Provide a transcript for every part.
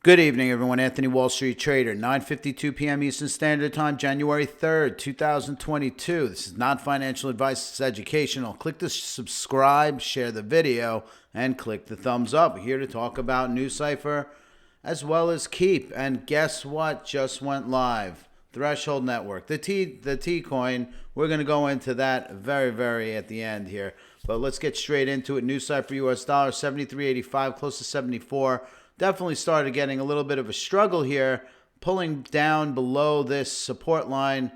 Good evening, everyone. Anthony Wall Street Trader, 9:52 p.m. Eastern Standard Time, January 3rd, 2022. This is not financial advice, it's educational. Click the subscribe, share the video, and click the thumbs up. We're here to talk about Nucypher as well as Keep. And guess what just went live? Threshold Network, the T coin. We're going to go into that very at the end here. But let's get straight into it. Nucypher US dollar 73.85, close to 74. Definitely started getting a little bit of a struggle here, pulling down below this support line,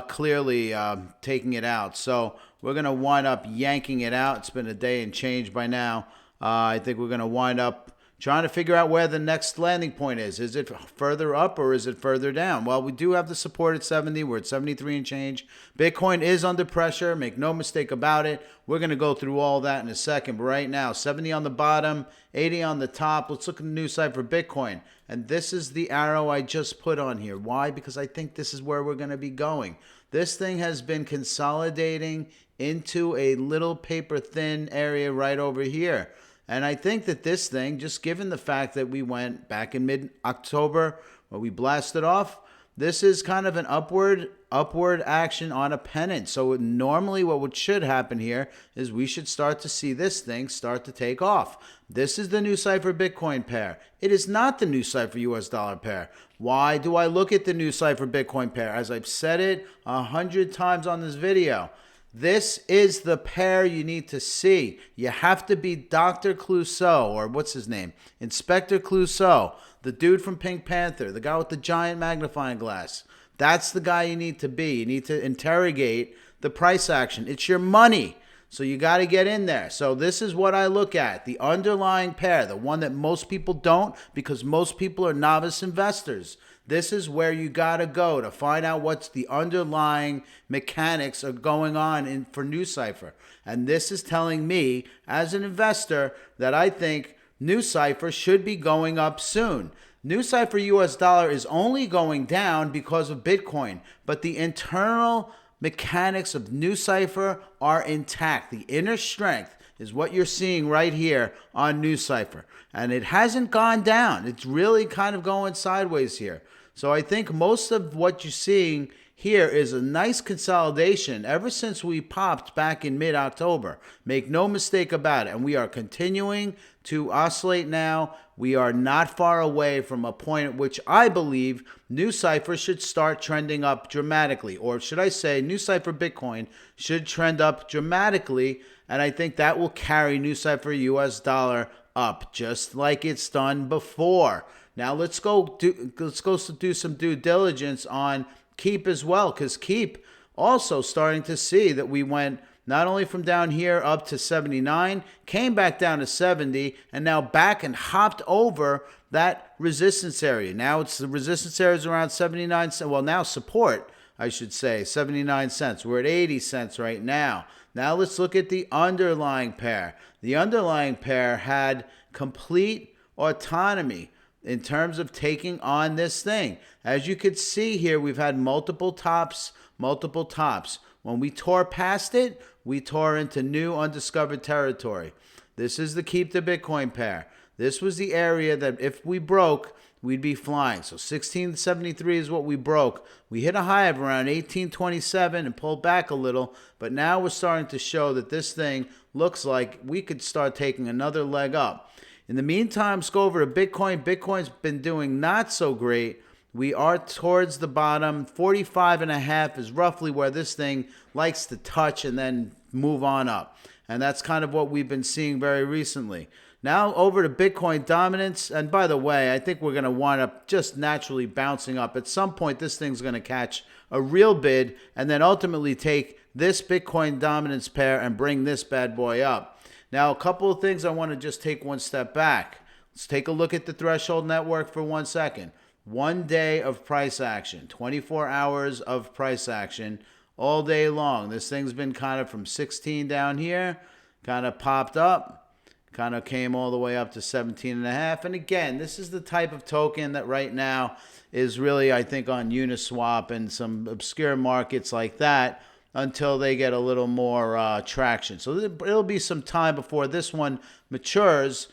clearly taking it out. So we're going to wind up yanking it out. It's been a day and change by now. I think we're going to wind up trying to figure out where the next landing point is. Is it further up or is it further down? Well, we do have the support at 70. We're at 73 and change. Bitcoin is under pressure. Make no mistake about it. We're going to go through all that in a second. But right now, 70 on the bottom, 80 on the top. Let's look at the new site for Bitcoin. And this is the arrow I just put on here. Why? Because I think this is where we're going to be going. This thing has been consolidating into a little paper thin area right over here. And I think that this thing, just given the fact that we went back in mid-October where we blasted off, this is kind of an upward action on a pennant. So normally what should happen here is we should start to see this thing start to take off. This is the Nucypher Bitcoin pair. It is not the Nucypher US dollar pair. Why do I look at the Nucypher Bitcoin pair? As I've said it 100 times on this video, this is the pair you need to see. You have to be Dr. Clouseau, or what's his name? Inspector Clouseau, the dude from Pink Panther, the guy with the giant magnifying glass. That's the guy you need to be. You need to interrogate the price action. It's your money, so you got to get in there. So this is what I look at, the underlying pair, the one that most people don't because most people are novice investors. This is where you got to go to find out what's the underlying mechanics are going on for Nucypher. And this is telling me, as an investor, that I think Nucypher should be going up soon. Nucypher US dollar is only going down because of Bitcoin, but the internal mechanics of Nucypher are intact. The inner strength is what you're seeing right here on Nucypher. And it hasn't gone down. It's really kind of going sideways here. So I think most of what you're seeing here is a nice consolidation ever since we popped back in mid-October. Make no mistake about it. And we are continuing to oscillate now. We are not far away from a point at which I believe Nucypher should start trending up dramatically. Or should I say Nucypher Bitcoin should trend up dramatically. And I think that will carry Nucypher US dollar up just like it's done before. Now let's go do some due diligence on Keep as well, because Keep also starting to see that we went not only from down here up to 79, came back down to 70, and now back and hopped over that resistance area. Now it's the resistance area is around 79 cents. Well, now support, I should say, 79 cents. We're at 80 cents right now. Now let's look at the underlying pair. The underlying pair had complete autonomy in terms of taking on this thing. As you could see here, we've had multiple tops. When we tore past it, we tore into new undiscovered territory. This is the Keep the Bitcoin pair. This was the area that if we broke, we'd be flying. So 1673 is what we broke. We hit a high of around 1827 and pulled back a little, but now we're starting to show that this thing looks like we could start taking another leg up. In the meantime, let's go over to Bitcoin. Bitcoin's been doing not so great. We are towards the bottom. 45.5 is roughly where this thing likes to touch and then move on up. And that's kind of what we've been seeing very recently. Now over to Bitcoin dominance. And by the way, I think we're going to wind up just naturally bouncing up. At some point, this thing's going to catch a real bid and then ultimately take this Bitcoin dominance pair and bring this bad boy up. Now, a couple of things I want to just take one step back. Let's take a look at the Threshold Network for 1 second. 1 day of price action, 24 hours of price action all day long. This thing's been kind of from 16 down here, kind of popped up, kind of came all the way up to 17.5. And again, this is the type of token that right now is really, I think, on Uniswap and some obscure markets like that, until they get a little more traction. So it'll be some time before this one matures.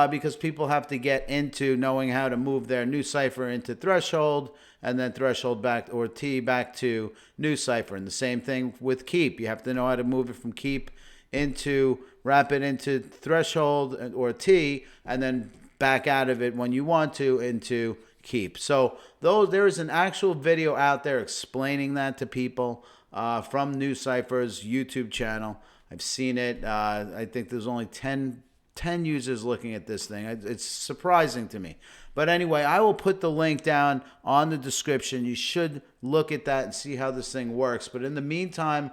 because people have to get into knowing how to move their Nucypher into Threshold, and then Threshold back, or T back to Nucypher. And the same thing with Keep. You have to know how to move it from Keep into, wrap it into Threshold or T, and then back out of it when you want to into Keep. So there is an actual video out there explaining that to people from Nucypher's YouTube channel. I've seen it. I think there's only 10 users looking at this thing. It's surprising to me. But anyway, I will put the link down on the description. You should look at that and see how this thing works. But in the meantime,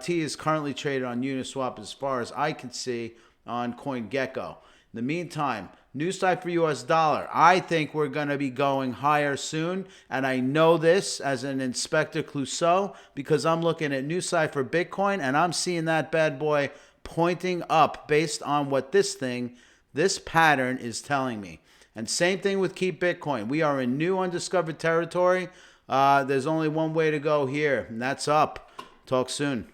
T is currently traded on Uniswap as far as I can see on CoinGecko. In the meantime, Nucypher US dollar. I think we're going to be going higher soon. And I know this as an Inspector Clouseau because I'm looking at Nucypher Bitcoin and I'm seeing that bad boy pointing up based on what this pattern is telling me. And same thing with Keep Bitcoin. We are in new undiscovered territory. There's only one way to go here, and that's up. Talk soon.